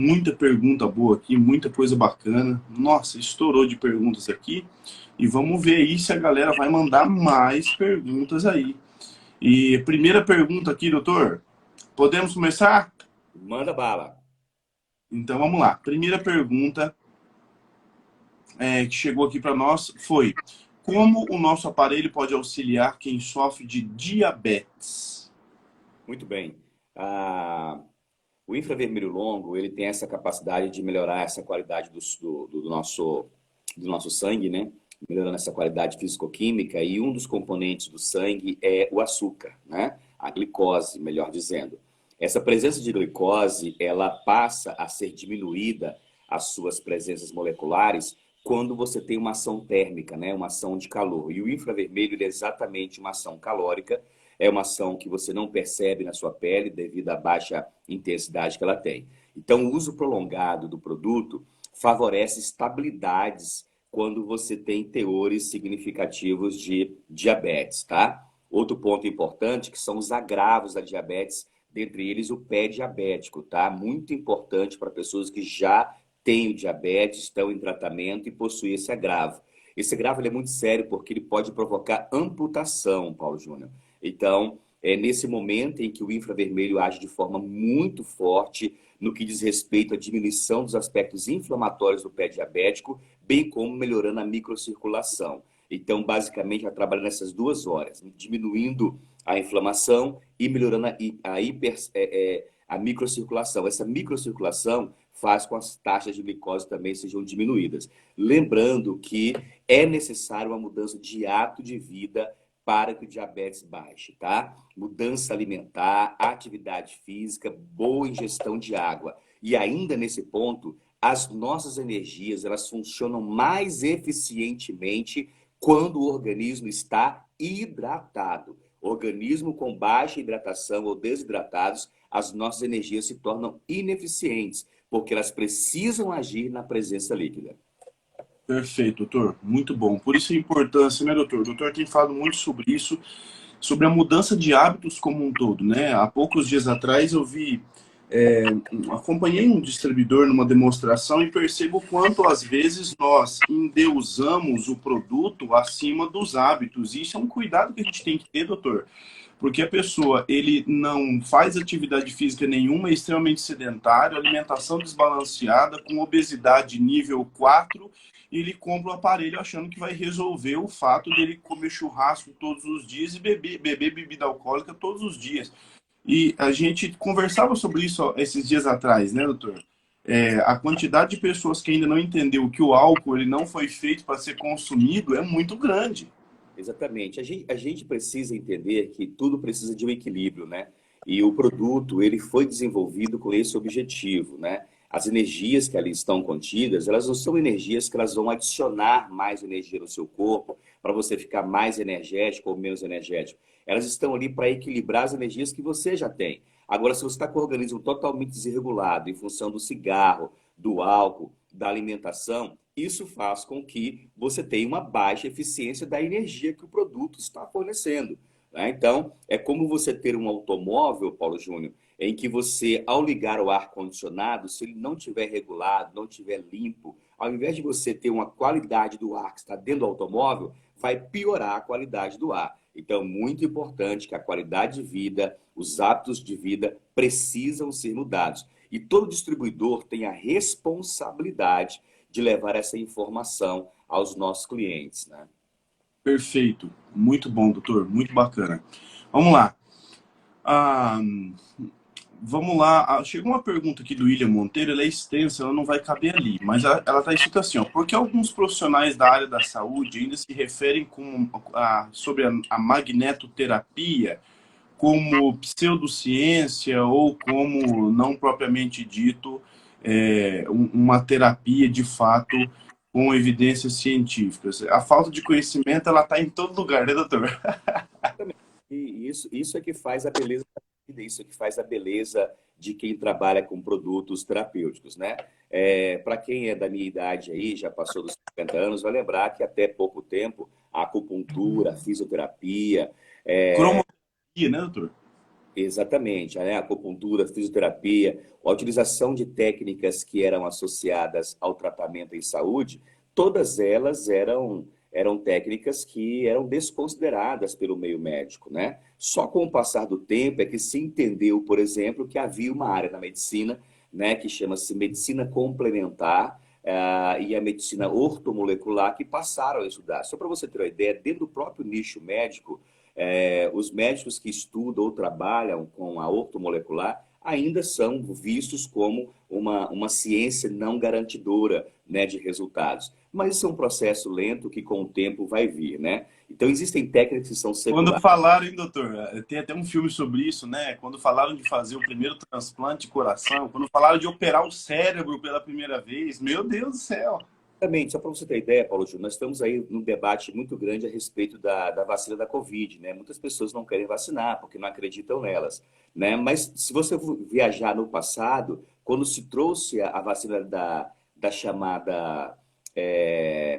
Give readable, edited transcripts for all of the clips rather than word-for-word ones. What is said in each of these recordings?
Muita pergunta boa aqui, muita coisa bacana. Nossa, estourou de perguntas aqui. E vamos ver aí se a galera vai mandar mais perguntas aí. E primeira pergunta aqui, doutor. Podemos começar? Manda bala. Então vamos lá. Primeira pergunta que chegou aqui para nós foi: como o nosso aparelho pode auxiliar quem sofre de diabetes? Muito bem. Ah, o infravermelho longo, ele tem essa capacidade de melhorar essa qualidade do nosso sangue, né? Melhorando essa qualidade físico-química. E um dos componentes do sangue é o açúcar, né? A glicose, melhor dizendo. Essa presença de glicose, ela passa a ser diminuída, as suas presenças moleculares, quando você tem uma ação térmica, né? Uma ação de calor. E o infravermelho ele é exatamente uma ação calórica, é uma ação que você não percebe na sua pele devido à baixa intensidade que ela tem. Então, o uso prolongado do produto favorece estabilidades quando você tem teores significativos de diabetes, tá? Outro ponto importante que são os agravos da diabetes, dentre eles o pé diabético, tá? Muito importante para pessoas que já têm o diabetes, estão em tratamento e possuem esse agravo. Esse agravo ele é muito sério porque ele pode provocar amputação, Paulo Júnior. Então, é nesse momento em que o infravermelho age de forma muito forte no que diz respeito à diminuição dos aspectos inflamatórios do pé diabético, bem como melhorando a microcirculação. Então, basicamente, ela trabalha nessas duas horas, diminuindo a inflamação e melhorando a microcirculação. Essa microcirculação faz com que as taxas de glicose também sejam diminuídas. Lembrando que é necessário uma mudança de hábito de vida para que o diabetes baixe, tá? Mudança alimentar, atividade física, boa ingestão de água. E ainda nesse ponto, as nossas energias, elas funcionam mais eficientemente quando o organismo está hidratado. Organismo com baixa hidratação ou desidratados, as nossas energias se tornam ineficientes, porque elas precisam agir na presença líquida. Perfeito, doutor. Muito bom. Por isso a importância, né, doutor? O doutor tem falado muito sobre isso, sobre a mudança de hábitos como um todo, né? Há poucos dias atrás eu vi, acompanhei um distribuidor numa demonstração e percebo o quanto às vezes nós endeusamos o produto acima dos hábitos. E isso é um cuidado que a gente tem que ter, doutor. Porque a pessoa, ele não faz atividade física nenhuma, é extremamente sedentário, alimentação desbalanceada, com obesidade nível 4, e ele compra o aparelho achando que vai resolver o fato dele comer churrasco todos os dias e beber bebida alcoólica todos os dias. E a gente conversava sobre isso ó, esses dias atrás, né, doutor? A quantidade de pessoas que ainda não entendeu que o álcool ele não foi feito para ser consumido é muito grande. Exatamente. A gente precisa entender que tudo precisa de um equilíbrio, né? E o produto, ele foi desenvolvido com esse objetivo, né? As energias que ali estão contidas, elas não são energias que elas vão adicionar mais energia no seu corpo para você ficar mais energético ou menos energético. Elas estão ali para equilibrar as energias que você já tem. Agora, se você está com o organismo totalmente desregulado em função do cigarro, do álcool, da alimentação, isso faz com que você tenha uma baixa eficiência da energia que o produto está fornecendo, né? Então, é como você ter um automóvel, Paulo Júnior, em que você, ao ligar o ar-condicionado, se ele não estiver regulado, não estiver limpo, ao invés de você ter uma qualidade do ar que está dentro do automóvel, vai piorar a qualidade do ar. Então, muito importante que a qualidade de vida, os hábitos de vida precisam ser mudados. E todo distribuidor tem a responsabilidade de levar essa informação aos nossos clientes, né? Perfeito. Muito bom, doutor. Muito bacana. Vamos lá. Ah, vamos lá. Chegou uma pergunta aqui do William Monteiro, ela é extensa, ela não vai caber ali, mas ela está escrita assim, ó, por que alguns profissionais da área da saúde ainda se referem sobre a magnetoterapia como pseudociência ou como, não propriamente dito, uma terapia de fato com evidências científicas? A falta de conhecimento, ela está em todo lugar, né, doutor? E isso é que faz a beleza da vida, isso é que faz a beleza de quem trabalha com produtos terapêuticos, né? Para quem é da minha idade aí, já passou dos 50 anos, vai lembrar que até pouco tempo a acupuntura, a fisioterapia, Cromoterapia, né, doutor? Exatamente, né? Acupuntura, fisioterapia, a utilização de técnicas que eram associadas ao tratamento em saúde, todas elas eram técnicas que eram desconsideradas pelo meio médico, né? Só com o passar do tempo é que se entendeu, por exemplo, que havia uma área na medicina, né, que chama-se medicina complementar, e a medicina ortomolecular que passaram a estudar. Só para você ter uma ideia, dentro do próprio nicho médico, os médicos que estudam ou trabalham com a ortomolecular ainda são vistos como uma ciência não garantidora, né, de resultados. Mas isso é um processo lento que com o tempo vai vir, né? Então existem técnicas que são Quando seculares. falaram, hein, doutor? Tem até um filme sobre isso, né? Quando falaram de fazer o primeiro transplante de coração, quando falaram de operar o cérebro pela primeira vez, meu Deus do céu! Exatamente, só para você ter ideia, Paulo Júnior, nós estamos aí num debate muito grande a respeito da vacina da Covid, né? Muitas pessoas não querem vacinar porque não acreditam nelas, né? Mas se você viajar no passado, quando se trouxe a vacina da chamada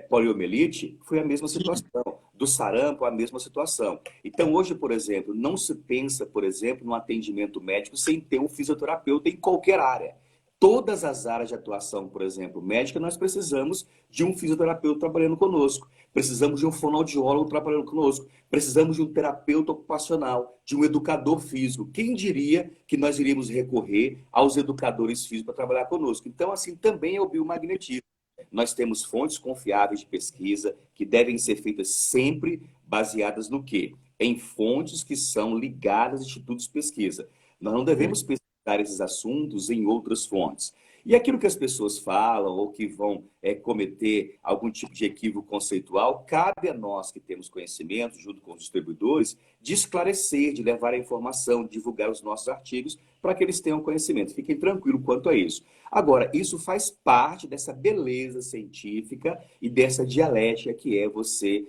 poliomielite, foi a mesma Sim. situação. Do sarampo, a mesma situação. Então, hoje, por exemplo, não se pensa, por exemplo, no atendimento médico sem ter um fisioterapeuta em qualquer área. Todas as áreas de atuação, por exemplo, médica, nós precisamos de um fisioterapeuta trabalhando conosco. Precisamos de um fonoaudiólogo trabalhando conosco. Precisamos de um terapeuta ocupacional, de um educador físico. Quem diria que nós iríamos recorrer aos educadores físicos para trabalhar conosco? Então, assim, também é o biomagnetismo. Nós temos fontes confiáveis de pesquisa que devem ser feitas sempre baseadas no quê? Em fontes que são ligadas a institutos de pesquisa. Nós não devemos pesquisar esses assuntos em outras fontes. E aquilo que as pessoas falam ou que vão cometer algum tipo de equívoco conceitual, cabe a nós que temos conhecimento, junto com os distribuidores, de esclarecer, de levar a informação, de divulgar os nossos artigos para que eles tenham conhecimento. Fiquem tranquilos quanto a isso. Agora, isso faz parte dessa beleza científica e dessa dialética que é você,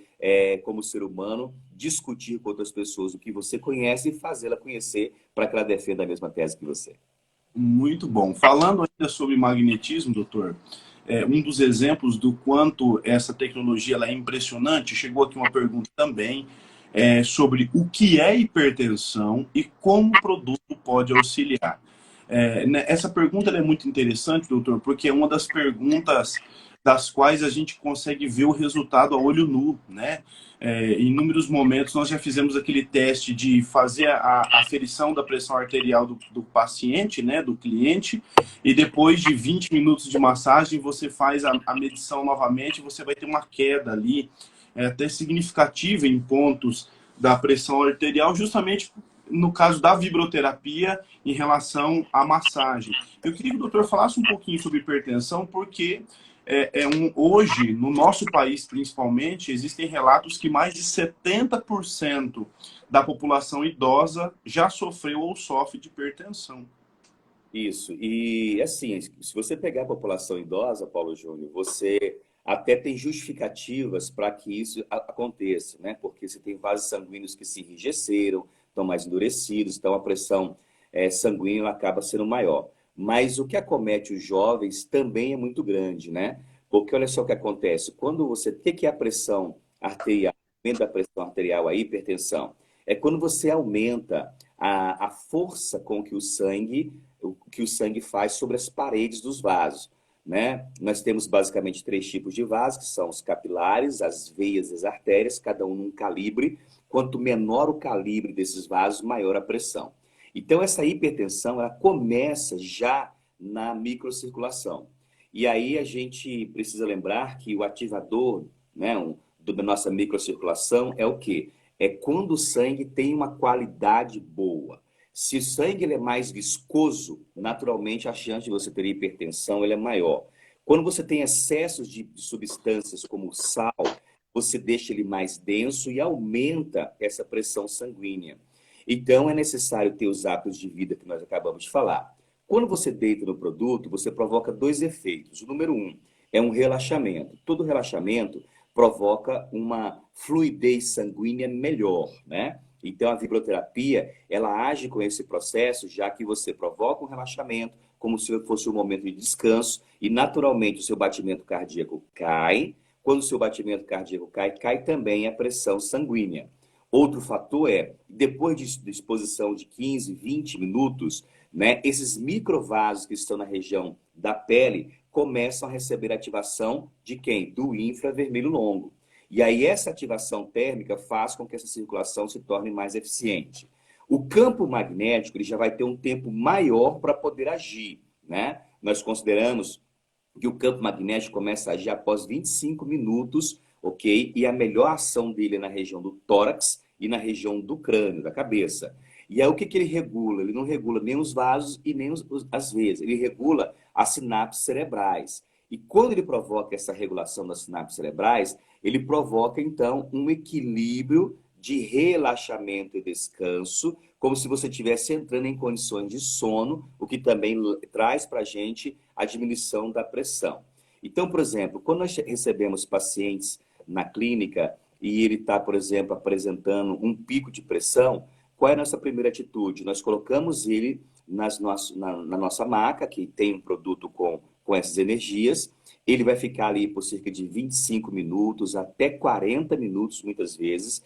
como ser humano, discutir com outras pessoas o que você conhece e fazê-la conhecer para que ela defenda a mesma tese que você. Muito bom. Falando ainda sobre magnetismo, doutor, um dos exemplos do quanto essa tecnologia ela é impressionante, chegou aqui uma pergunta também sobre o que é hipertensão e como o produto pode auxiliar. Essa pergunta ela é muito interessante, doutor, porque é uma das perguntas das quais a gente consegue ver o resultado a olho nu, né? Em inúmeros momentos nós já fizemos aquele teste de fazer a aferição da pressão arterial do paciente, né, do cliente, e depois de 20 minutos de massagem você faz a medição novamente, você vai ter uma queda ali, até significativa em pontos da pressão arterial, justamente no caso da vibroterapia em relação à massagem. Eu queria que o doutor falasse um pouquinho sobre hipertensão, porque hoje, no nosso país principalmente, existem relatos que mais de 70% da população idosa já sofreu ou sofre de hipertensão. Isso. E assim, se você pegar a população idosa, Paulo Júnior, você até tem justificativas para que isso aconteça, né? Porque você tem vasos sanguíneos que se enrijeceram, estão mais endurecidos, então a pressão sanguínea acaba sendo maior. Mas o que acomete os jovens também é muito grande, né? Porque olha só o que acontece. Quando você. O que é a pressão arterial? Aumento da pressão arterial, a hipertensão. É quando você aumenta a força com que o sangue faz sobre as paredes dos vasos, né? Nós temos basicamente três tipos de vasos, que são os capilares, as veias e as artérias, cada um num calibre. Quanto menor o calibre desses vasos, maior a pressão. Então, essa hipertensão, ela começa já na microcirculação. E aí a gente precisa lembrar que o ativador, né, da nossa microcirculação é o quê? É quando o sangue tem uma qualidade boa. Se o sangue ele é mais viscoso, naturalmente a chance de você ter hipertensão ele é maior. Quando você tem excessos de substâncias como o sal, você deixa ele mais denso e aumenta essa pressão sanguínea. Então é necessário ter os hábitos de vida que nós acabamos de falar. Quando você deita no produto, você provoca dois efeitos. O número um é um relaxamento. Todo relaxamento provoca uma fluidez sanguínea melhor, né? Então a vibroterapia, ela age com esse processo, já que você provoca um relaxamento, como se fosse um momento de descanso, e naturalmente o seu batimento cardíaco cai. Quando o seu batimento cardíaco cai, cai também a pressão sanguínea. Outro fator é, depois de exposição de 15, 20 minutos, né, esses microvasos que estão na região da pele começam a receber ativação de quem? Do infravermelho longo. E aí essa ativação térmica faz com que essa circulação se torne mais eficiente. O campo magnético ele já vai ter um tempo maior para poder agir, né? Nós consideramos que o campo magnético começa a agir após 25 minutos, ok? E a melhor ação dele é na região do tórax e na região do crânio, da cabeça. E aí o que ele regula? Ele não regula nem os vasos e nem as veias. Ele regula as sinapses cerebrais. E quando ele provoca essa regulação das sinapses cerebrais, ele provoca, então, um equilíbrio de relaxamento e descanso, como se você estivesse entrando em condições de sono, o que também traz para a gente a diminuição da pressão. Então, por exemplo, quando nós recebemos pacientes na clínica e ele está, por exemplo, apresentando um pico de pressão, qual é a nossa primeira atitude? Nós colocamos ele na nossa maca, que tem um produto com essas energias, ele vai ficar ali por cerca de 25 minutos até 40 minutos, muitas vezes.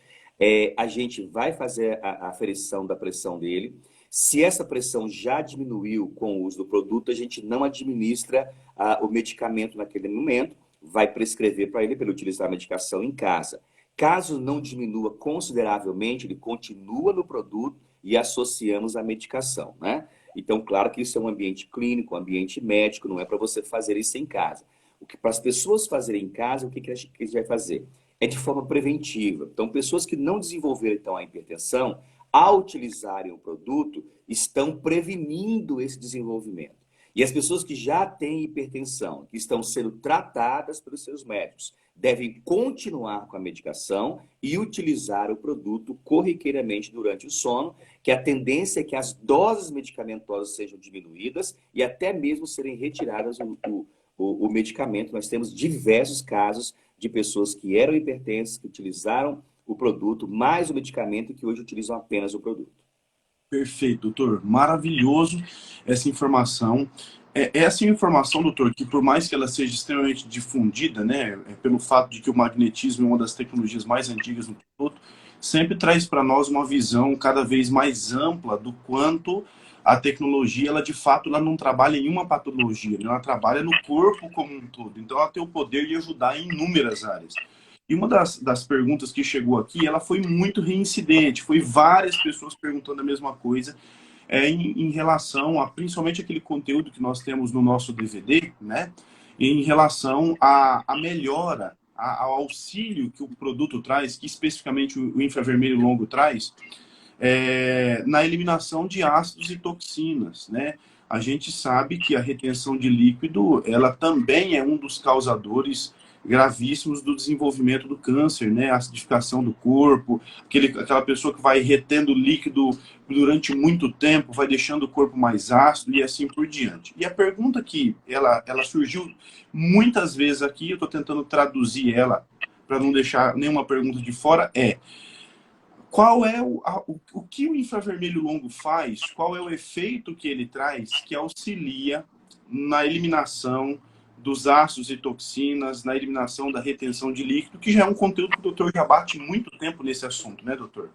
A gente vai fazer a aferição da pressão dele. Se essa pressão já diminuiu com o uso do produto, a gente não administra o medicamento naquele momento, vai prescrever para ele utilizar a medicação em casa. Caso não diminua consideravelmente, ele continua no produto e associamos a medicação, né? Então, claro que isso é um ambiente clínico, um ambiente médico, não é para você fazer isso em casa. Para as pessoas fazerem em casa, o que a gente vai fazer? É de forma preventiva. Então, pessoas que não desenvolveram então, a hipertensão, ao utilizarem o produto, estão prevenindo esse desenvolvimento. E as pessoas que já têm hipertensão, que estão sendo tratadas pelos seus médicos, devem continuar com a medicação e utilizar o produto corriqueiramente durante o sono, que a tendência é que as doses medicamentosas sejam diminuídas e até mesmo serem retiradas o medicamento. Nós temos diversos casos de pessoas que eram hipertensas, que utilizaram o produto, mais o medicamento, que hoje utilizam apenas o produto. Perfeito, doutor. Maravilhoso essa informação. Essa informação, doutor, que por mais que ela seja extremamente difundida, né, pelo fato de que o magnetismo é uma das tecnologias mais antigas no produto, sempre traz para nós uma visão cada vez mais ampla do quanto a tecnologia, ela de fato, ela não trabalha em uma patologia, né? Ela trabalha no corpo como um todo. Então, ela tem o poder de ajudar em inúmeras áreas. E uma das perguntas que chegou aqui, ela foi muito reincidente, foi várias pessoas perguntando a mesma coisa, em relação a, principalmente aquele conteúdo que nós temos no nosso DVD, né? Em relação à melhora, ao auxílio que o produto traz, que especificamente o infravermelho longo traz, na eliminação de ácidos e toxinas, né? A gente sabe que a retenção de líquido, ela também é um dos causadores gravíssimos do desenvolvimento do câncer, né? A acidificação do corpo, aquela pessoa que vai retendo líquido durante muito tempo, vai deixando o corpo mais ácido e assim por diante. E a pergunta que ela surgiu muitas vezes aqui, eu estou tentando traduzir ela para não deixar nenhuma pergunta de fora, qual é o que o infravermelho longo faz, qual é o efeito que ele traz que auxilia na eliminação dos ácidos e toxinas, na eliminação da retenção de líquido, que já é um conteúdo que o doutor já bate muito tempo nesse assunto, né, doutor?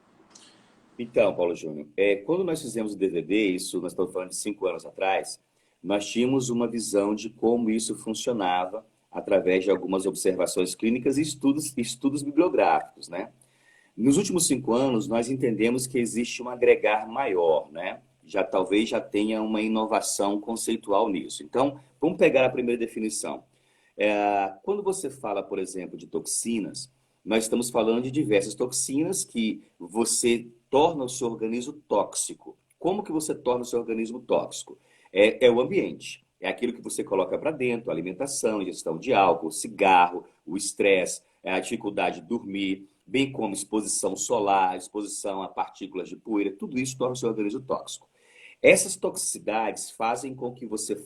Então, Paulo Júnior, quando nós fizemos o DVD, isso nós estamos falando de 5 anos atrás, nós tínhamos uma visão de como isso funcionava através de algumas observações clínicas e estudos bibliográficos, né? Nos últimos 5 anos, nós entendemos que existe um agregar maior, né? Talvez já tenha uma inovação conceitual nisso. Então, vamos pegar a primeira definição. Quando você fala, por exemplo, de toxinas, nós estamos falando de diversas toxinas que você torna o seu organismo tóxico. Como que você torna o seu organismo tóxico? É o ambiente. É aquilo que você coloca para dentro, a alimentação, ingestão de álcool, cigarro, o estresse, a dificuldade de dormir, bem como exposição solar, exposição a partículas de poeira, tudo isso torna o seu organismo tóxico. Essas toxicidades fazem com que você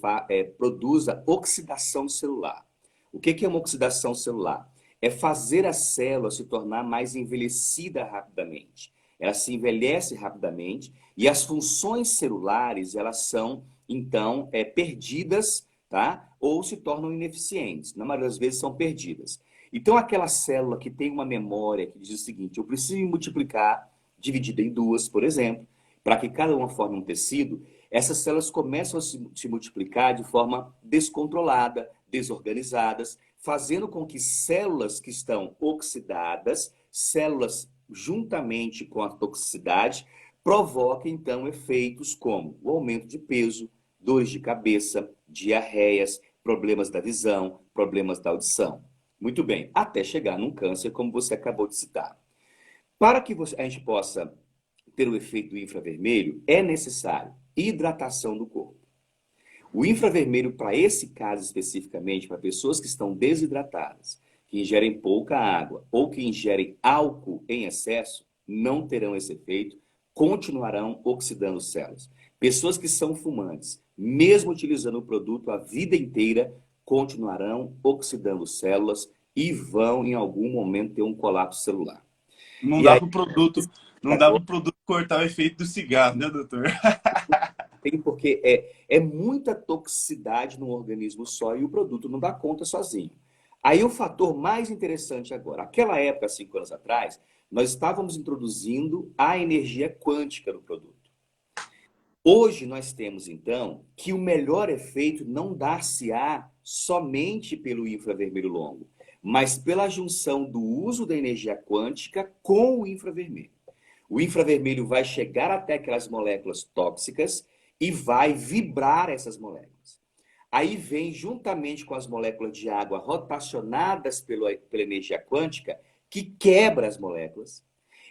produza oxidação celular. O que é uma oxidação celular? É fazer a célula se tornar mais envelhecida rapidamente. Ela se envelhece rapidamente e as funções celulares, elas são, então, perdidas, tá? Ou se tornam ineficientes. Na maioria das vezes são perdidas. Então, aquela célula que tem uma memória que diz o seguinte, eu preciso me multiplicar, dividida em duas, por exemplo, para que cada uma forme um tecido, essas células começam a se multiplicar de forma descontrolada, desorganizadas, fazendo com que células que estão oxidadas, células juntamente com a toxicidade, provoquem então efeitos como o aumento de peso, dores de cabeça, diarreias, problemas da visão, problemas da audição. Muito bem, até chegar num câncer, como você acabou de citar. Para que a gente possa ter o efeito do infravermelho, é necessário hidratação do corpo. O infravermelho, para esse caso especificamente, para pessoas que estão desidratadas, que ingerem pouca água ou que ingerem álcool em excesso, não terão esse efeito, continuarão oxidando células. Pessoas que são fumantes, mesmo utilizando o produto a vida inteira, continuarão oxidando células e vão, em algum momento, ter um colapso celular. Não E dá aí, para o produto, não dá para o produto cortar o efeito do cigarro, né, doutor? tem porque é muita toxicidade no organismo só e o produto não dá conta sozinho. Aí o fator mais interessante agora, aquela época, 5 anos atrás, nós estávamos introduzindo a energia quântica no produto. Hoje nós temos então que o melhor efeito não dar-se-á somente pelo infravermelho longo, mas pela junção do uso da energia quântica com o infravermelho. O infravermelho vai chegar até aquelas moléculas tóxicas e vai vibrar essas moléculas. Aí vem, juntamente com as moléculas de água rotacionadas pela energia quântica, que quebra as moléculas.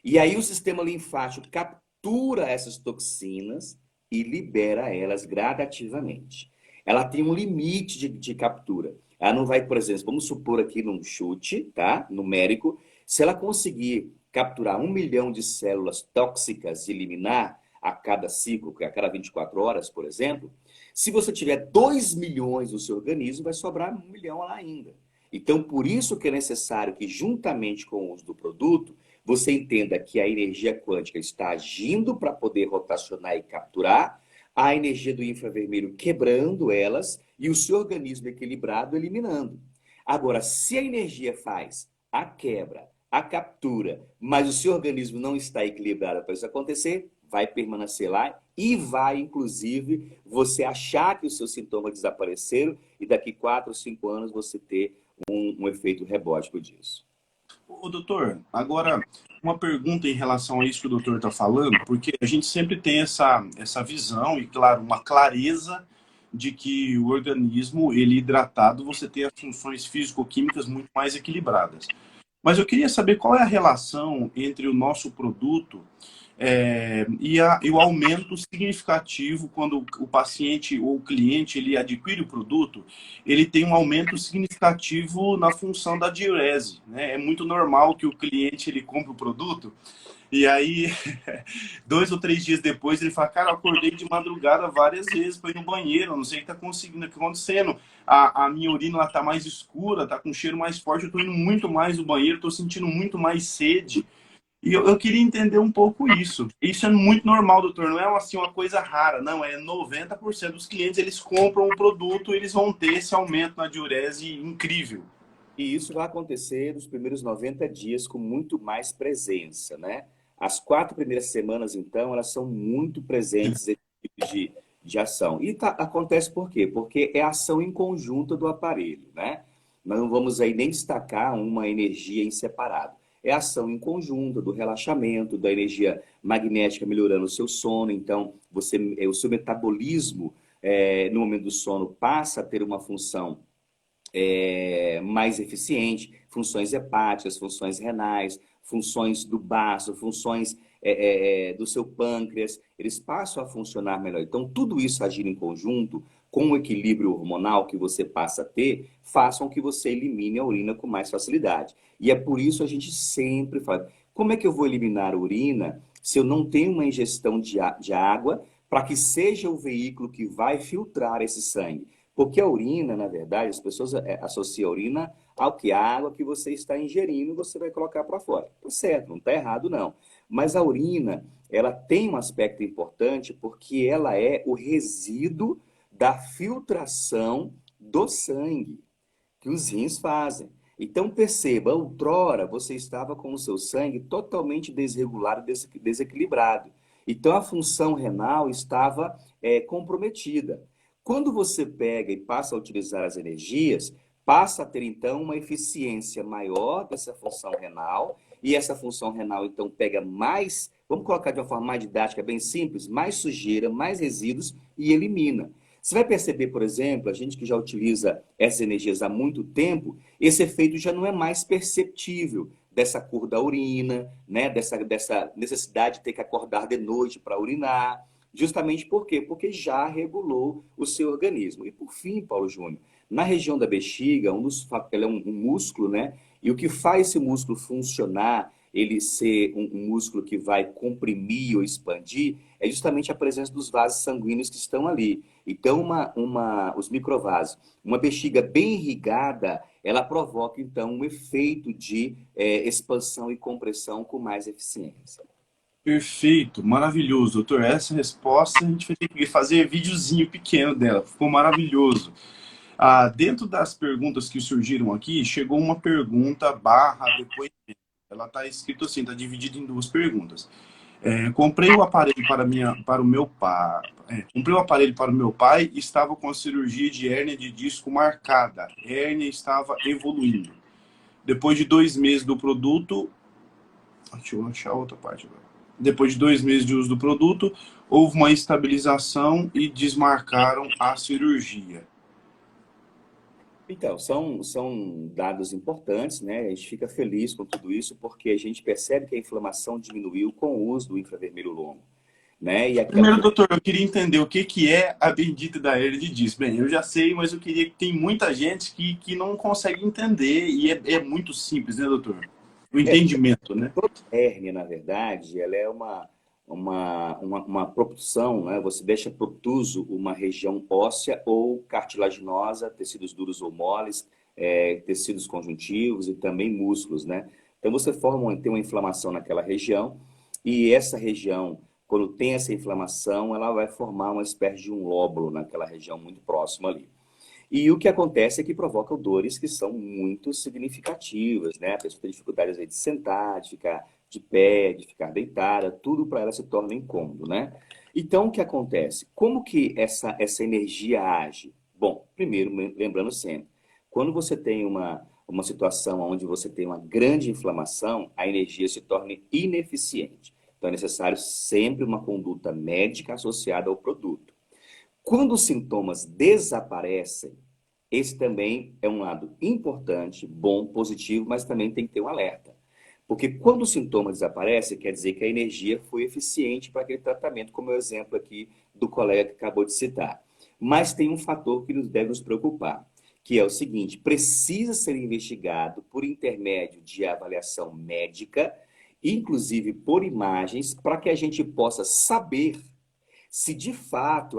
E aí o sistema linfático captura essas toxinas e libera elas gradativamente. Ela tem um limite de captura. Ela não vai, por exemplo, vamos supor aqui num chute, tá? Numérico, se ela conseguir capturar 1 milhão de células tóxicas e eliminar a cada ciclo, a cada 24 horas, por exemplo, se você tiver 2 milhões no seu organismo, vai sobrar 1 milhão lá ainda. Então, por isso que é necessário que, juntamente com o uso do produto, você entenda que a energia quântica está agindo para poder rotacionar e capturar, a energia do infravermelho quebrando elas e o seu organismo equilibrado eliminando. Agora, se a energia faz a quebra, a captura, mas o seu organismo não está equilibrado para isso acontecer, vai permanecer lá e vai, inclusive, você achar que os seus sintomas desapareceram e daqui 4 ou 5 anos você ter um efeito rebótico disso. Ô, doutor, agora uma pergunta em relação a isso que o doutor está falando, porque a gente sempre tem essa visão e, claro, uma clareza de que o organismo, ele hidratado, você tem as funções físico-químicas muito mais equilibradas. Mas eu queria saber qual é a relação entre o nosso produto e o aumento significativo quando o paciente ou o cliente ele adquire o produto, ele tem um aumento significativo na função da diurese, né? É muito normal que o cliente ele compre o produto e aí 2 ou 3 dias depois ele fala, cara, eu acordei de madrugada várias vezes para ir no banheiro, não sei o que está acontecendo, a minha urina está mais escura, está com um cheiro mais forte, eu estou indo muito mais no banheiro, estou sentindo muito mais sede. E eu queria entender um pouco isso. Isso é muito normal, doutor. Não é assim, uma coisa rara. Não, é 90% dos clientes, eles compram o produto, eles vão ter esse aumento na diurese incrível. E isso vai acontecer nos primeiros 90 dias com muito mais presença, né? As 4 primeiras semanas, então, elas são muito presentes esse tipo de ação. E acontece por quê? Porque é a ação em conjunto do aparelho, né? Nós não vamos aí nem destacar uma energia em separado. É a ação em conjunto do relaxamento, da energia magnética melhorando o seu sono. Então, o seu metabolismo, no momento do sono, passa a ter uma função mais eficiente, funções hepáticas, funções renais, funções do baço, funções do seu pâncreas, eles passam a funcionar melhor. Então, tudo isso agindo em conjunto, com o equilíbrio hormonal que você passa a ter, façam que você elimine a urina com mais facilidade. E é por isso a gente sempre fala, como é que eu vou eliminar a urina se eu não tenho uma ingestão de água para que seja o veículo que vai filtrar esse sangue? Porque a urina, na verdade, as pessoas associam a urina ao que a água que você está ingerindo, você vai colocar para fora. Tá certo, não está errado não. Mas a urina, ela tem um aspecto importante porque ela é o resíduo da filtração do sangue que os rins fazem. Então perceba, outrora você estava com o seu sangue totalmente desregulado, desequilibrado. Então a função renal estava comprometida. Quando você pega e passa a utilizar as energias, passa a ter então uma eficiência maior dessa função renal, e essa função renal então pega mais, vamos colocar de uma forma mais didática, bem simples, mais sujeira, mais resíduos e elimina. Você vai perceber, por exemplo, a gente que já utiliza essas energias há muito tempo, esse efeito já não é mais perceptível dessa cor da urina, né? dessa necessidade de ter que acordar de noite para urinar. Justamente por quê? Porque já regulou o seu organismo. E por fim, Paulo Júnior, na região da bexiga, ela é um músculo, né? E o que faz esse músculo funcionar, ele ser um músculo que vai comprimir ou expandir, é justamente a presença dos vasos sanguíneos que estão ali. Então, os microvasos, uma bexiga bem irrigada, ela provoca, então, um efeito de expansão e compressão com mais eficiência. Perfeito, maravilhoso, doutor. Essa resposta a gente vai ter que fazer videozinho pequeno dela, ficou maravilhoso. Dentro das perguntas que surgiram aqui, chegou uma pergunta barra depois. Ela está escrito assim, está dividida em duas perguntas. Comprei o aparelho para o meu pai. Comprei o aparelho para o meu pai e estava com a cirurgia de hérnia de disco marcada. A hérnia estava evoluindo. Depois de 2 meses do produto, deixa eu achar outra parte agora. Depois de 2 meses de uso do produto, houve uma estabilização e desmarcaram a cirurgia. Então, são dados importantes, né? A gente fica feliz com tudo isso porque a gente percebe que a inflamação diminuiu com o uso do infravermelho longo, né? E aquela Primeiro, doutor, eu queria entender o que é a bendita da hernia de disco. Bem, eu já sei, mas eu queria que tem muita gente que não consegue entender e é muito simples, né, doutor? O entendimento, né? hérnia, na verdade, ela é uma propulsão, né? Você deixa protuso uma região óssea ou cartilaginosa, tecidos duros ou moles, tecidos conjuntivos e também músculos, né? Então você tem uma inflamação naquela região e essa região, quando tem essa inflamação, ela vai formar uma espécie de um lóbulo naquela região muito próxima ali. E o que acontece é que provoca dores que são muito significativas, né? A pessoa tem dificuldade às vezes, de sentar, de ficar de pé, de ficar deitada, tudo para ela se torna incômodo, né? Então, o que acontece? Como que essa energia age? Bom, primeiro, lembrando sempre, quando você tem uma situação onde você tem uma grande inflamação, a energia se torna ineficiente. Então, é necessário sempre uma conduta médica associada ao produto. Quando os sintomas desaparecem, esse também é um lado importante, bom, positivo, mas também tem que ter um alerta. Porque quando o sintoma desaparece, quer dizer que a energia foi eficiente para aquele tratamento, como é o exemplo aqui do colega que acabou de citar. Mas tem um fator que nos deve nos preocupar, que é o seguinte: precisa ser investigado por intermédio de avaliação médica, inclusive por imagens, para que a gente possa saber se de fato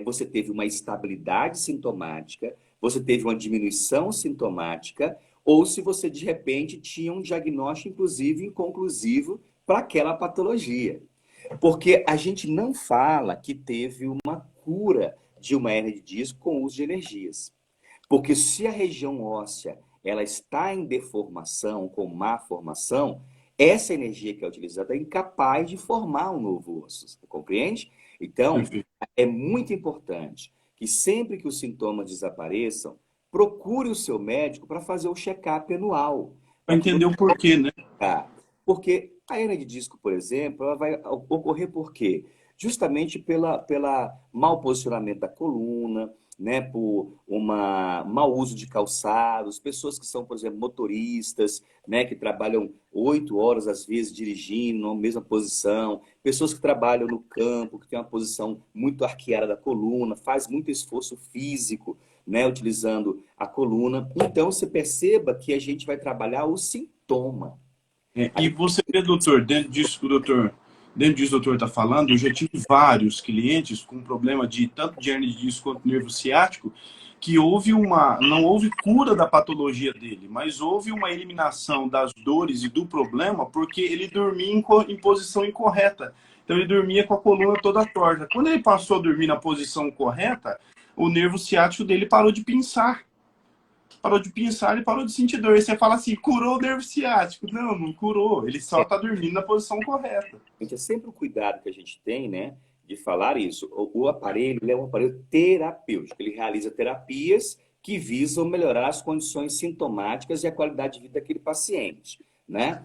você teve uma estabilidade sintomática, você teve uma diminuição sintomática, ou se você de repente tinha um diagnóstico, inclusive, inconclusivo para aquela patologia. Porque a gente não fala que teve uma cura de uma hernia de disco com uso de energias. Porque se a região óssea ela está em deformação, com má formação, essa energia que é utilizada é incapaz de formar um novo osso, você compreende? Então, Perfeito. é muito importante que sempre que os sintomas desapareçam, procure o seu médico para fazer o check-up anual, Para para que você entender o porquê, né? Tá. Porque a hernia de disco, por exemplo, ela vai ocorrer por quê? Justamente pela mau posicionamento da coluna, né, por mau uso de calçados, pessoas que são, por exemplo, motoristas, né, que trabalham 8 horas, às vezes, dirigindo na mesma posição, pessoas que trabalham no campo, que têm uma posição muito arqueada da coluna, faz muito esforço físico, né, utilizando a coluna. Então, você perceba que a gente vai trabalhar o sintoma. E você vê, doutor, dentro disso que o doutor está falando, eu já tive vários clientes com problema de tanto de hernia de disco quanto nervo ciático, que não houve cura da patologia dele, mas houve uma eliminação das dores e do problema porque ele dormia em posição incorreta. Então ele dormia com a coluna toda torta. Quando ele passou a dormir na posição correta, o nervo ciático dele parou de pinçar. parou de pensar e parou de sentir dor. E você fala assim, curou o nervo ciático. Não, não curou. Ele só está dormindo na posição correta. É sempre o cuidado que a gente tem, né, de falar isso. O aparelho, ele é um aparelho terapêutico. Ele realiza terapias que visam melhorar as condições sintomáticas e a qualidade de vida daquele paciente, né?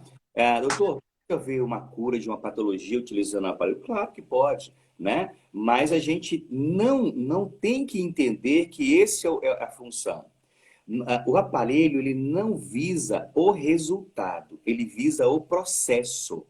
Doutor, pode haver uma cura de uma patologia utilizando o aparelho? Claro que pode, né? Mas a gente não tem que entender que esse é a função. O aparelho, ele não visa o resultado, ele visa o processo.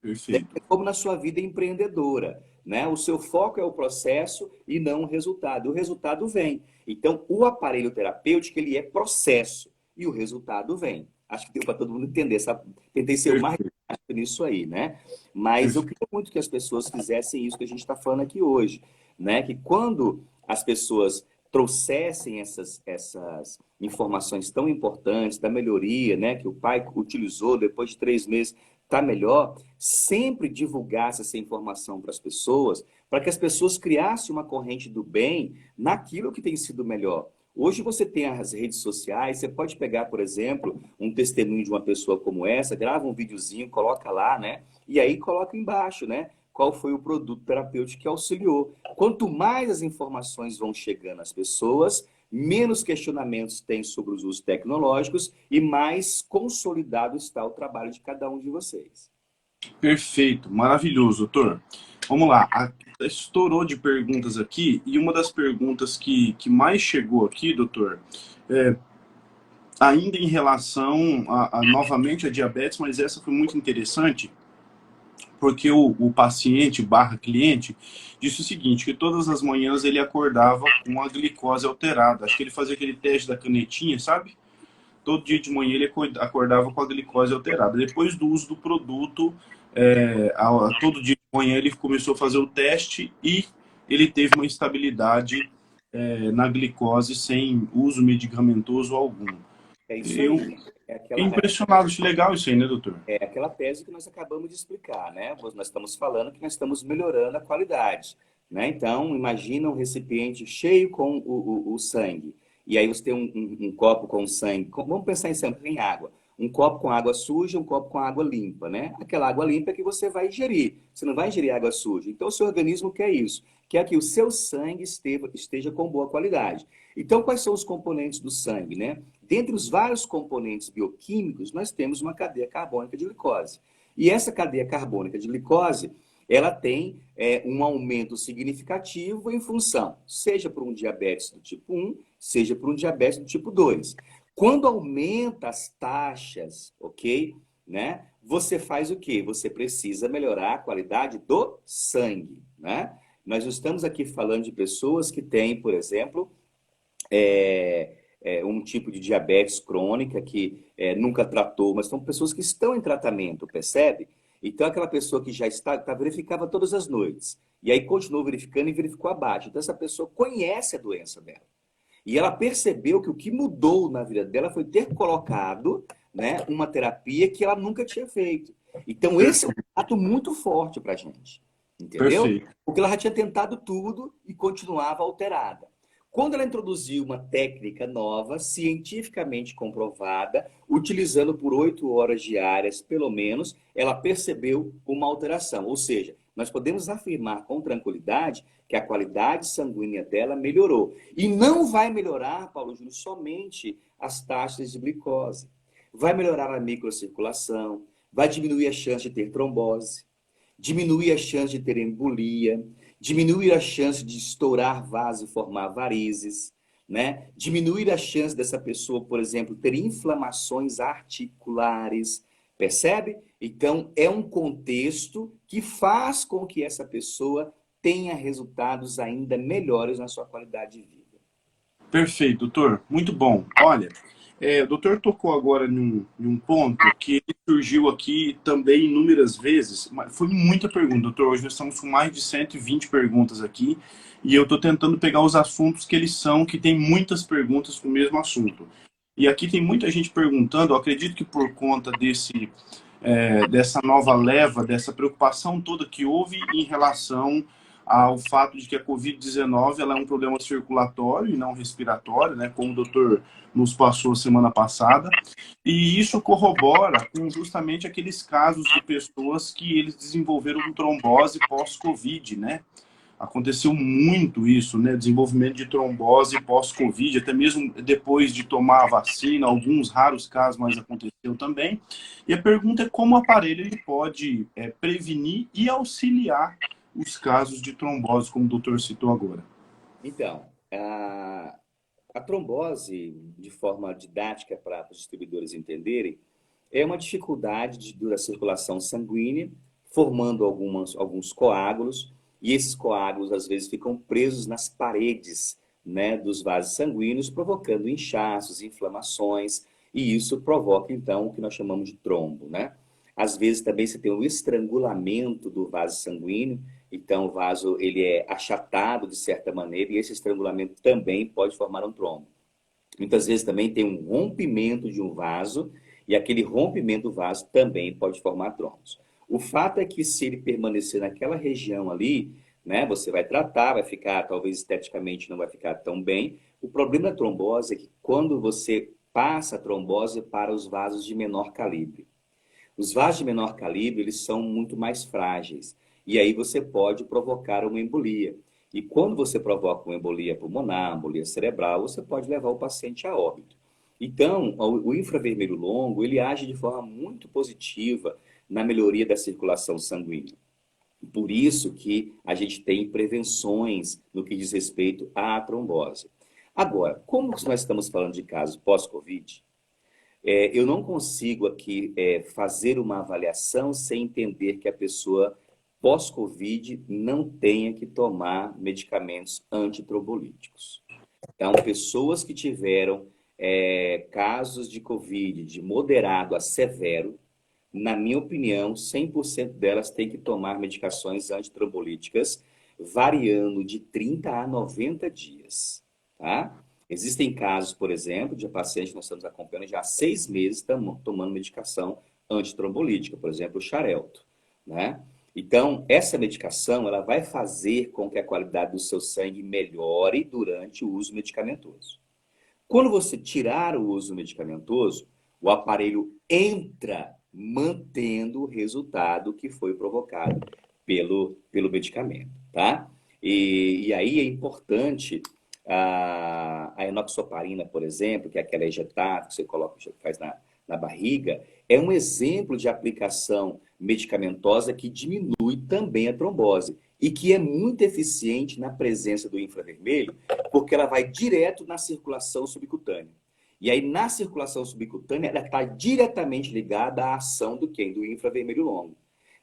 Perfeito. É como na sua vida empreendedora, né? O seu foco é o processo e não o resultado. O resultado vem. Então, o aparelho terapêutico, ele é processo e o resultado vem. Acho que deu para todo mundo entender. Sabe? Tentei ser o mais Perfeito. prático nisso aí, né? Mas eu Perfeito. queria muito que as pessoas fizessem isso que a gente está falando aqui hoje, né? Que quando as pessoas trouxessem essas informações tão importantes da melhoria, né? Que o pai utilizou depois de 3 meses, está melhor, sempre divulgasse essa informação para as pessoas, para que as pessoas criassem uma corrente do bem naquilo que tem sido melhor. Hoje você tem as redes sociais, você pode pegar, por exemplo, um testemunho de uma pessoa como essa, grava um videozinho, coloca lá, né? E aí coloca embaixo, né? Qual foi o produto terapêutico que auxiliou. Quanto mais as informações vão chegando às pessoas, menos questionamentos tem sobre os usos tecnológicos e mais consolidado está o trabalho de cada um de vocês. Perfeito. Maravilhoso, doutor. Vamos lá. Estourou de perguntas aqui e uma das perguntas que mais chegou aqui, doutor, é, ainda em relação novamente a diabetes, mas essa foi muito interessante, porque o paciente barra cliente disse o seguinte, que todas as manhãs ele acordava com a glicose alterada. Acho que ele fazia aquele teste da canetinha, sabe? Todo dia de manhã ele acordava com a glicose alterada. Depois do uso do produto, todo dia de manhã ele começou a fazer o teste e ele teve uma estabilidade na glicose sem uso medicamentoso algum. É isso Eu aí. É fiquei aquela, impressionado, acho legal isso aí, né, doutor? é aquela tese que nós acabamos de explicar, né? Nós estamos falando que nós estamos melhorando a qualidade, né? Então, imagina um recipiente cheio com o sangue. E aí você tem um copo com sangue. Vamos pensar em sangue, em água. Um copo com água suja, um copo com água limpa, né? Aquela água limpa é que você vai ingerir. Você não vai ingerir água suja. Então, o seu organismo quer isso. Quer que o seu sangue esteja com boa qualidade. Então, quais são os componentes do sangue, né? Dentre os vários componentes bioquímicos, nós temos uma cadeia carbônica de glicose. E essa cadeia carbônica de glicose, ela tem um aumento significativo em função, seja por um diabetes do tipo 1, seja por um diabetes do tipo 2. Quando aumenta as taxas, ok? Né? Você faz o quê? Você precisa melhorar a qualidade do sangue, né? Nós estamos aqui falando de pessoas que têm, por exemplo, um tipo de diabetes crônica que nunca tratou, mas são pessoas que estão em tratamento, percebe? Então, aquela pessoa que já verificava todas as noites, e aí continuou verificando e verificou abaixo. Então, essa pessoa conhece a doença dela. E ela percebeu que o que mudou na vida dela foi ter colocado, né, uma terapia que ela nunca tinha feito. Então, esse é um ato muito forte para a gente, entendeu? Perfeito. Porque ela já tinha tentado tudo e continuava alterada. Quando ela introduziu uma técnica nova, cientificamente comprovada, utilizando por 8 horas diárias, pelo menos, ela percebeu uma alteração. Ou seja, nós podemos afirmar com tranquilidade que a qualidade sanguínea dela melhorou. E não vai melhorar, Paulo Júlio, somente as taxas de glicose. Vai melhorar a microcirculação, vai diminuir a chance de ter trombose, diminuir a chance de ter embolia, diminuir a chance de estourar vaso e formar varizes, né? Diminuir a chance dessa pessoa, por exemplo, ter inflamações articulares, percebe? Então, é um contexto que faz com que essa pessoa tenha resultados ainda melhores na sua qualidade de vida. Perfeito, doutor. Muito bom. Olha, o doutor tocou agora em um ponto que surgiu aqui também inúmeras vezes. Foi muita pergunta, doutor. Hoje nós estamos com mais de 120 perguntas aqui e eu estou tentando pegar os assuntos que eles são, que tem muitas perguntas com o mesmo assunto. E aqui tem muita gente perguntando, eu acredito que por conta dessa nova leva, dessa preocupação toda que houve em relação ao fato de que a Covid-19 ela é um problema circulatório e não respiratório, né, como o doutor nos passou semana passada, e isso corrobora com justamente aqueles casos de pessoas que eles desenvolveram trombose pós-Covid, né? Aconteceu muito isso, né? Desenvolvimento de trombose pós-Covid, até mesmo depois de tomar a vacina, alguns raros casos, mas aconteceu também. E a pergunta é como o aparelho ele pode prevenir e auxiliar os casos de trombose, como o doutor citou agora. Então, a trombose, de forma didática para os distribuidores entenderem, é uma dificuldade da circulação sanguínea, formando alguns coágulos, e esses coágulos às vezes ficam presos nas paredes, né, dos vasos sanguíneos, provocando inchaços, inflamações, e isso provoca então o que nós chamamos de trombo, né? Às vezes também você tem um estrangulamento do vaso sanguíneo, então o vaso ele é achatado de certa maneira, e esse estrangulamento também pode formar um trombo. Muitas vezes também tem um rompimento de um vaso, e aquele rompimento do vaso também pode formar trombos. O fato é que se ele permanecer naquela região ali, né, você vai tratar, vai ficar, talvez esteticamente não vai ficar tão bem. O problema da trombose é que quando você passa a trombose para os vasos de menor calibre. Os vasos de menor calibre, eles são muito mais frágeis. E aí você pode provocar uma embolia. E quando você provoca uma embolia pulmonar, embolia cerebral, você pode levar o paciente a óbito. Então, o infravermelho longo, ele age de forma muito positiva na melhoria da circulação sanguínea. Por isso que a gente tem prevenções no que diz respeito à trombose. Agora, como nós estamos falando de casos pós-Covid, eu não consigo aqui fazer uma avaliação sem entender que a pessoa pós-Covid não tenha que tomar medicamentos antitrombolíticos. Então, pessoas que tiveram casos de Covid de moderado a severo, na minha opinião, 100% delas têm que tomar medicações antitrombolíticas, variando de 30 a 90 dias, tá? Existem casos, por exemplo, de pacientes que nós estamos acompanhando já há 6 meses tomando medicação antitrombolítica, por exemplo, o Xarelto, né? Então, essa medicação, ela vai fazer com que a qualidade do seu sangue melhore durante o uso medicamentoso. Quando você tirar o uso medicamentoso, o aparelho entra mantendo o resultado que foi provocado pelo medicamento, tá? E aí é importante a enoxaparina, por exemplo, que é aquela injetada que você coloca, faz na barriga, é um exemplo de aplicação medicamentosa que diminui também a trombose e que é muito eficiente na presença do infravermelho, porque ela vai direto na circulação subcutânea. E aí, na circulação subcutânea, ela está diretamente ligada à ação do quem? Do infravermelho longo.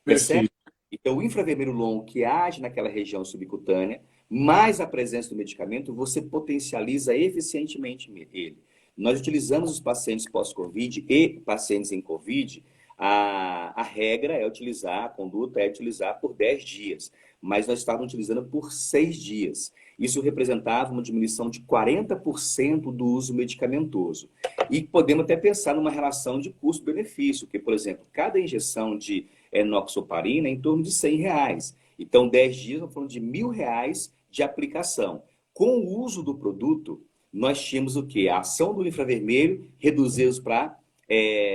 Percebe? Perfeito. Então, o infravermelho longo que age naquela região subcutânea, mais a presença do medicamento, você potencializa eficientemente ele. Nós utilizamos os pacientes pós-Covid e pacientes em Covid, a regra é utilizar, a conduta é utilizar por 10 dias, mas nós estávamos utilizando por 6 dias. Isso representava uma diminuição de 40% do uso medicamentoso. E podemos até pensar numa relação de custo-benefício, que, por exemplo, cada injeção de enoxaparina é em torno de R$ 100. Então, 10 dias, nós falamos de R$ 1.000 de aplicação. Com o uso do produto, nós tínhamos o quê? A ação do infravermelho, reduzimos para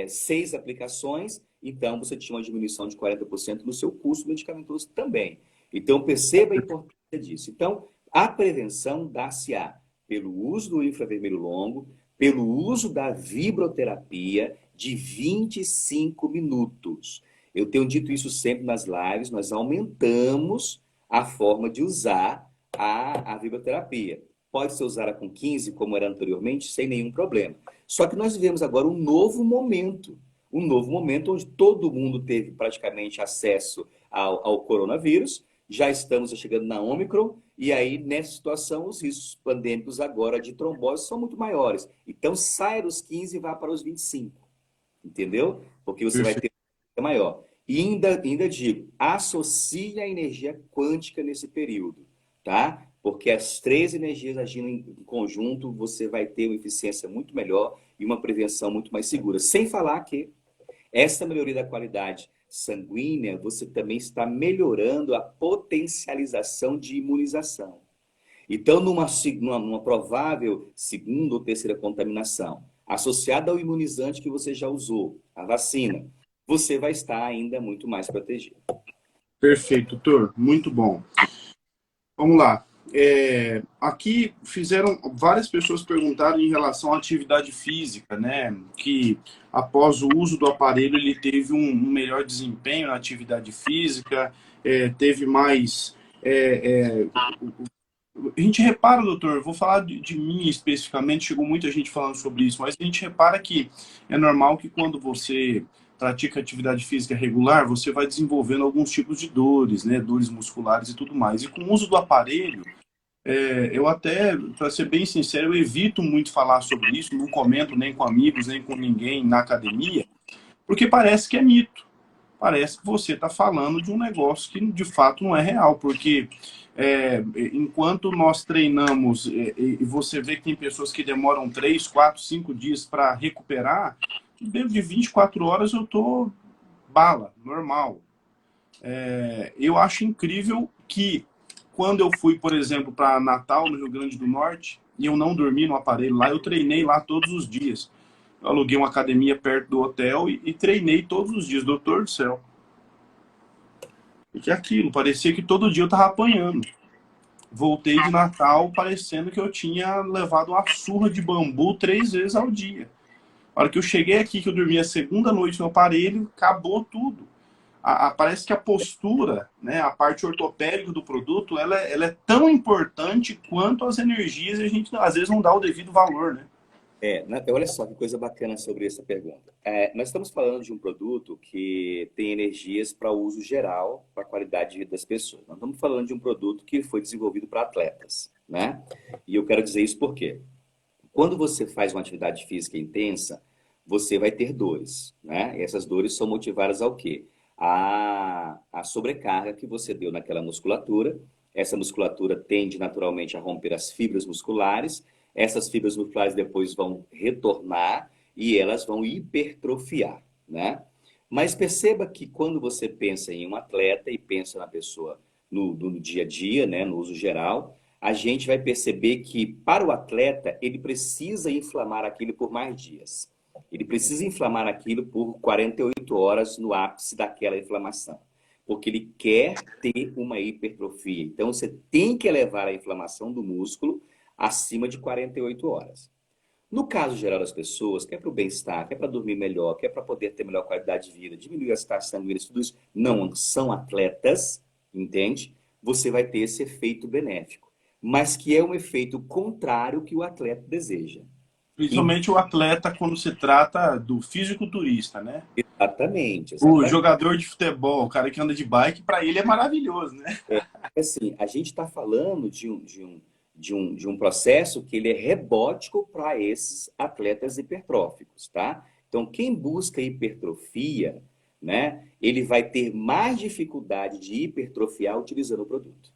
6 aplicações, então você tinha uma diminuição de 40% no seu custo medicamentoso também. Então, perceba a importância disso. Então, a prevenção dá-se-á pelo uso do infravermelho longo, pelo uso da vibroterapia de 25 minutos. Eu tenho dito isso sempre nas lives, nós aumentamos a forma de usar a vibroterapia. Pode ser usada com 15, como era anteriormente, sem nenhum problema. Só que nós vivemos agora um novo momento onde todo mundo teve praticamente acesso ao coronavírus, já estamos chegando na Ômicron, e aí, nessa situação, os riscos pandêmicos agora de trombose são muito maiores. Então, saia dos 15 e vá para os 25, entendeu? Porque você vai ter um maior. E ainda digo, associe a energia quântica nesse período, tá? Porque as 3 energias agindo em conjunto, você vai ter uma eficiência muito melhor e uma prevenção muito mais segura. Sem falar que essa melhoria da qualidade sanguínea, você também está melhorando a potencialização de imunização. Então, numa provável segunda ou terceira contaminação, associada ao imunizante que você já usou, a vacina, você vai estar ainda muito mais protegido. Perfeito, doutor. Muito bom. Vamos lá. Aqui fizeram, várias pessoas perguntaram em relação à atividade física, né? Que após o uso do aparelho ele teve um melhor desempenho na atividade física, teve mais. A gente repara, doutor, vou falar de mim especificamente, chegou muita gente falando sobre isso, mas a gente repara que é normal que quando você pratica atividade física regular, você vai desenvolvendo alguns tipos de dores, né? Dores musculares e tudo mais. E com o uso do aparelho, eu até, para ser bem sincero, eu evito muito falar sobre isso, não comento nem com amigos, nem com ninguém na academia, porque parece que é mito. Parece que você está falando de um negócio que de fato não é real, porque enquanto nós treinamos e você vê que tem pessoas que demoram 3, 4, 5 dias para recuperar, dentro de 24 horas eu tô bala, normal. Eu acho incrível que quando eu fui, por exemplo, para Natal, no Rio Grande do Norte, e eu não dormi no aparelho lá, eu treinei lá todos os dias. Eu aluguei uma academia perto do hotel e treinei todos os dias, doutor do céu. Porque aquilo, parecia que todo dia eu tava apanhando. Voltei de Natal parecendo que eu tinha levado uma surra de bambu 3 vezes ao dia. A hora que eu cheguei aqui, que eu dormi a segunda noite no aparelho, acabou tudo. Parece que a postura, né, a parte ortopédica do produto, ela é tão importante quanto as energias e a gente às vezes não dá o devido valor, né? Olha só que coisa bacana sobre essa pergunta. Nós estamos falando de um produto que tem energias para uso geral, para a qualidade de vida das pessoas. Nós estamos falando de um produto que foi desenvolvido para atletas, né? E eu quero dizer isso porque quando você faz uma atividade física intensa, você vai ter dores, né? E essas dores são motivadas ao quê? A sobrecarga que você deu naquela musculatura. Essa musculatura tende naturalmente a romper as fibras musculares. Essas fibras musculares depois vão retornar e elas vão hipertrofiar, né? Mas perceba que quando você pensa em um atleta e pensa na pessoa no dia a dia, né, no uso geral, a gente vai perceber que para o atleta ele precisa inflamar aquilo por mais dias. Ele precisa inflamar aquilo por 48 horas no ápice daquela inflamação, porque ele quer ter uma hipertrofia. Então você tem que elevar a inflamação do músculo acima de 48 horas. No caso geral das pessoas, quer para o bem-estar, quer para dormir melhor, quer para poder ter melhor qualidade de vida, diminuir as taxas sanguíneas, tudo isso, não são atletas, entende? Você vai ter esse efeito benéfico, mas que é um efeito contrário que o atleta deseja. Principalmente o atleta quando se trata do fisiculturista, né? Exatamente, O exatamente. jogador de futebol, o cara que anda de bike, para ele é maravilhoso, né? Assim, a gente está falando de um processo que ele é rebótico para esses atletas hipertróficos, tá? Então, quem busca hipertrofia, né, ele vai ter mais dificuldade de hipertrofiar utilizando o produto,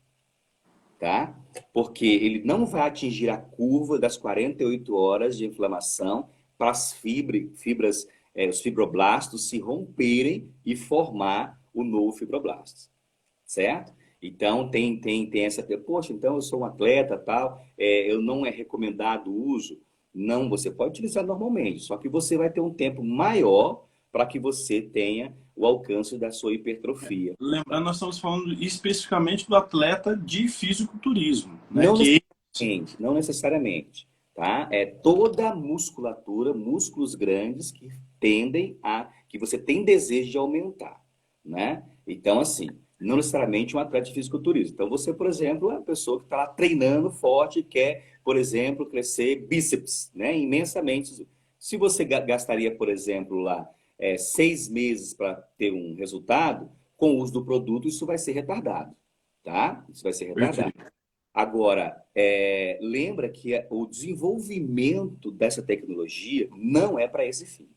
tá? Porque ele não vai atingir a curva das 48 horas de inflamação para as fibras, os fibroblastos se romperem e formar o novo fibroblasto, certo? Então, tem essa... Poxa, então eu sou um atleta, tal, eu não é recomendado o uso. Não, você pode utilizar normalmente, só que você vai ter um tempo maior para que você tenha o alcance da sua hipertrofia. Lembrando, nós estamos falando especificamente do atleta de fisiculturismo, né? Não Que necessariamente, não necessariamente, tá? É toda a musculatura, músculos grandes que tendem que você tem desejo de aumentar, né? Então, assim, não necessariamente um atleta de fisiculturismo. Então, você, por exemplo, é uma pessoa que está lá treinando forte e quer, por exemplo, crescer bíceps, né? Imensamente. Se você gastaria, por exemplo, lá 6 meses para ter um resultado, com o uso do produto, isso vai ser retardado, tá? Isso vai ser retardado. perfeito. Agora, lembra que o desenvolvimento dessa tecnologia não é para esse fim.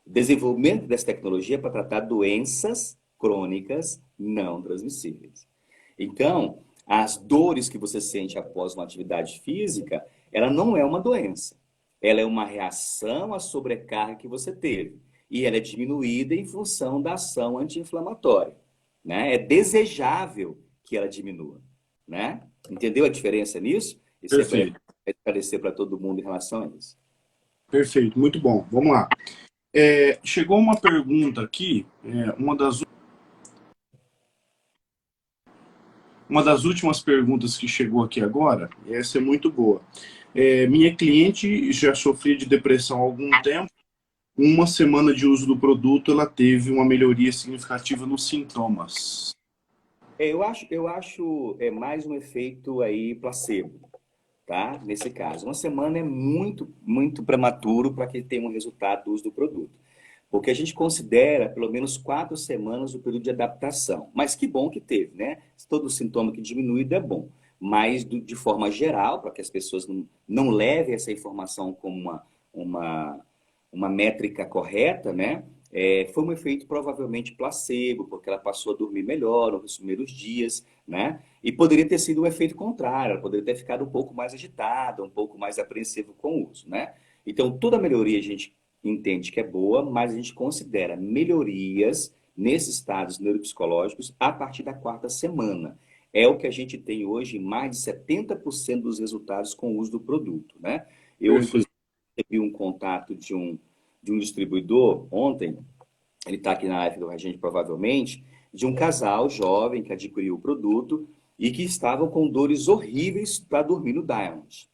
O desenvolvimento dessa tecnologia é para tratar doenças crônicas não transmissíveis. Então, as dores que você sente após uma atividade física, ela não é uma doença. Ela é uma reação à sobrecarga que você teve. e ela é diminuída em função da ação anti-inflamatória, né? É desejável que ela diminua, né? Entendeu a diferença nisso? Isso é para Perfeito, esclarecer para todo mundo em relação a isso. perfeito, muito bom. Vamos lá. Chegou uma pergunta aqui, uma das últimas perguntas que chegou aqui agora, essa é muito boa. Minha cliente já sofria de depressão há algum tempo. Uma semana de uso do produto, ela teve uma melhoria significativa nos sintomas. Eu acho mais um efeito aí placebo, tá? Nesse caso. Uma semana é muito, muito prematuro para que tenha um resultado do uso do produto. Porque a gente considera pelo menos 4 semanas o período de adaptação. Mas que bom que teve, né? Todo sintoma que diminuído é bom. Mas, de forma geral, para que as pessoas não levem essa informação como uma, uma métrica correta, né? Foi um efeito provavelmente placebo, porque ela passou a dormir melhor nos primeiros dias, né? E poderia ter sido um efeito contrário, ela poderia ter ficado um pouco mais agitada, um pouco mais apreensiva com o uso, né? Então, toda melhoria a gente entende que é boa, mas a gente considera melhorias nesses estados neuropsicológicos a partir da 4ª semana. É o que a gente tem hoje, mais de 70% dos resultados com o uso do produto, né? Eu, Perfeito. inclusive, recebi um contato de um distribuidor ontem, ele está aqui na live com a gente provavelmente, de um casal jovem que adquiriu o produto e que estavam com dores horríveis para dormir no Diamond,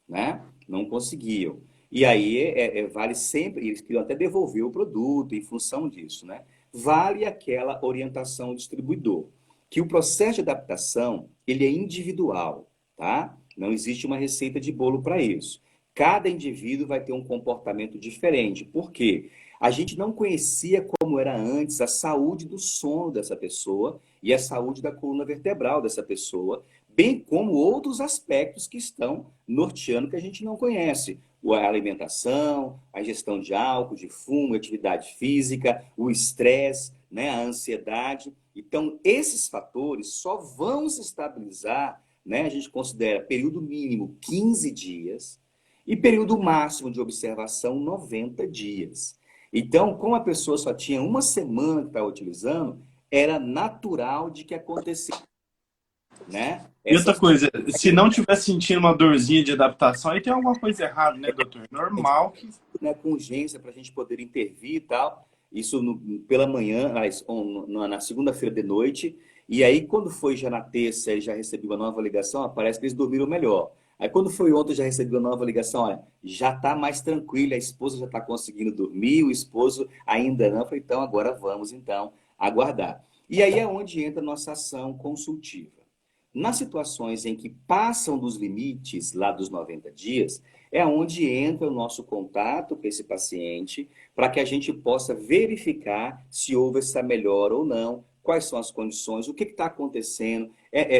né? Não conseguiam. E aí vale sempre, eles queriam até devolver o produto em função disso, né? Vale aquela orientação do distribuidor, que o processo de adaptação, ele é individual, tá? Não existe uma receita de bolo para isso. Cada indivíduo vai ter um comportamento diferente. Por quê? A gente não conhecia como era antes a saúde do sono dessa pessoa e a saúde da coluna vertebral dessa pessoa, bem como outros aspectos que estão norteando que a gente não conhece. A alimentação, a gestão de álcool, de fumo, atividade física, o estresse, né, a ansiedade. Então, esses fatores só vão se estabilizar, né, a gente considera período mínimo 15 dias e período máximo de observação 90 dias. Então, como a pessoa só tinha uma semana que estava utilizando, era natural de que acontecesse, né? E outra Essas coisa, se não estiver sentindo uma dorzinha de adaptação, aí tem alguma coisa errada, né, doutor? Normal que... né, com urgência para a gente poder intervir e tal. Isso pela manhã, na segunda-feira de noite. E aí, quando foi já na terça, ele já recebeu uma nova ligação, parece que eles dormiram melhor. Aí, quando foi ontem, eu já recebi uma nova ligação, olha, já está mais tranquilo, a esposa já está conseguindo dormir, o esposo ainda não. Eu falei, então, agora vamos, então, aguardar. E aí é onde entra a nossa ação consultiva. Nas situações em que passam dos limites lá dos 90 dias, é onde entra o nosso contato com esse paciente para que a gente possa verificar se houve essa melhora ou não, quais são as condições, o que está acontecendo.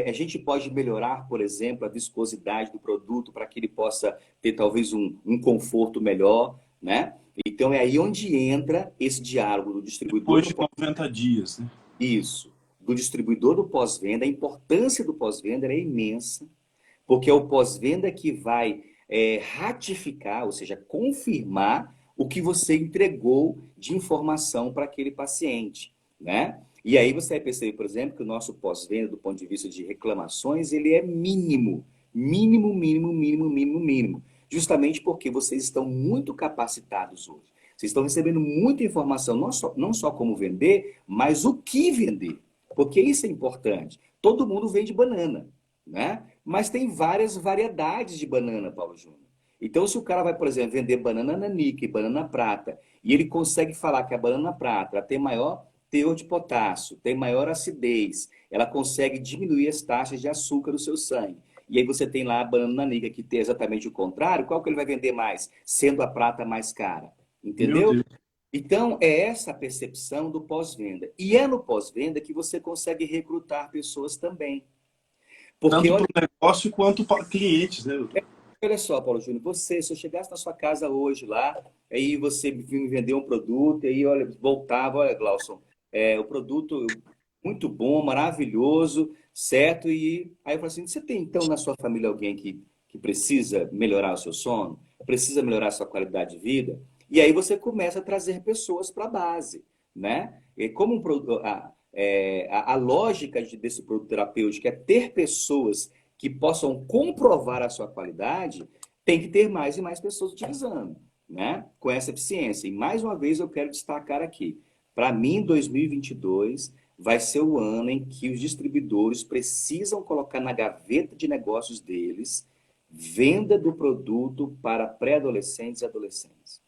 A gente pode melhorar, por exemplo, a viscosidade do produto para que ele possa ter talvez um conforto melhor, né? Então é aí onde entra esse diálogo do distribuidor Depois do de 90 dias, né? isso, do distribuidor do pós-venda. A importância do pós-venda é imensa, porque é o pós-venda que vai ratificar, ou seja, confirmar o que você entregou de informação para aquele paciente, né? E aí você vai perceber, por exemplo, que o nosso pós-venda, do ponto de vista de reclamações, ele é mínimo, mínimo, mínimo, mínimo, mínimo, mínimo, justamente porque vocês estão muito capacitados hoje. Vocês estão recebendo muita informação, não só como vender, mas o que vender. Porque isso é importante. Todo mundo vende banana, né? Mas tem várias variedades de banana, Paulo Júnior. Então, se o cara vai, por exemplo, vender banana nanica e banana prata, e ele consegue falar que a banana prata tem maior teor de potássio, tem maior acidez, ela consegue diminuir as taxas de açúcar do seu sangue. E aí você tem lá a banana nanica que tem exatamente o contrário, qual que ele vai vender mais? Sendo a prata mais cara. Meu Entendeu? Deus. Então, é essa a percepção do pós-venda. E é no pós-venda que você consegue recrutar pessoas também. Porque, Tanto olha, para o negócio quanto para clientes, né, doutor? olha só, Paulo Júnior, se eu chegasse na sua casa hoje lá, aí você me vendeu um produto, aí, olha, voltava, olha, Glauson, o produto muito bom, maravilhoso, certo? E aí eu falo assim, você tem então na sua família alguém que precisa melhorar o seu sono? Precisa melhorar a sua qualidade de vida? E aí você começa a trazer pessoas para a base, né? E como a lógica desse produto terapêutico é ter pessoas que possam comprovar a sua qualidade, tem que ter mais e mais pessoas utilizando, né? Com essa eficiência. E mais uma vez eu quero destacar aqui, para mim 2022 vai ser o ano em que os distribuidores precisam colocar na gaveta de negócios deles venda do produto para pré-adolescentes e adolescentes.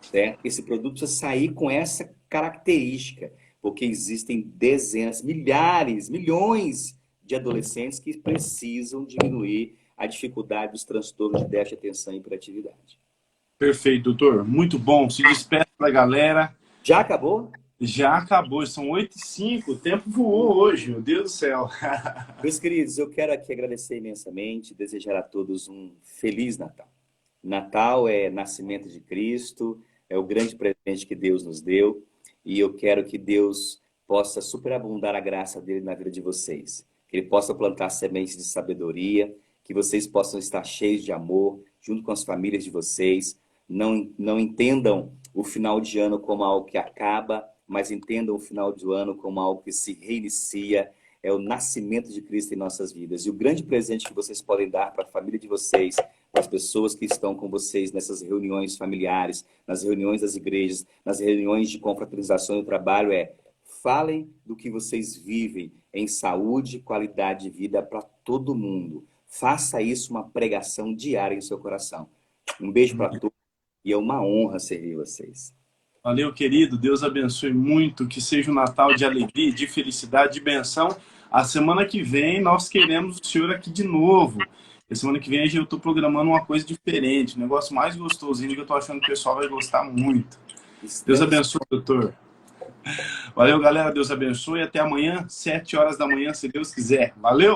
Certo? Esse produto precisa sair com essa característica, porque existem dezenas, milhares, milhões de adolescentes que precisam diminuir a dificuldade dos transtornos de déficit de atenção e hiperatividade. Perfeito, doutor. Muito bom. Se despeça da galera. Já acabou? Já acabou. São 8h05. O tempo voou hoje. Meu Deus do céu. Meus queridos, eu quero aqui agradecer imensamente, desejar a todos um Feliz Natal. Natal é nascimento de Cristo, é o grande presente que Deus nos deu. E eu quero que Deus possa superabundar a graça dele na vida de vocês. Que ele possa plantar sementes de sabedoria, que vocês possam estar cheios de amor, junto com as famílias de vocês. Não entendam o final de ano como algo que acaba, mas entendam o final do ano como algo que se reinicia. É o nascimento de Cristo em nossas vidas. E o grande presente que vocês podem dar para a família de vocês, para as pessoas que estão com vocês nessas reuniões familiares, nas reuniões das igrejas, nas reuniões de confraternização e trabalho falem do que vocês vivem em saúde e qualidade de vida para todo mundo. Faça isso uma pregação diária em seu coração. Um beijo para todos e é uma honra servir vocês. Valeu, querido. Deus abençoe muito. Que seja um Natal de alegria, de felicidade, de bênção. A semana que vem nós queremos o senhor aqui de novo. A semana que vem eu estou programando uma coisa diferente. Um negócio mais gostosinho que eu estou achando que o pessoal vai gostar muito. Deus abençoe, doutor. Valeu, galera. Deus abençoe. Até amanhã, 7 horas da manhã, se Deus quiser. Valeu!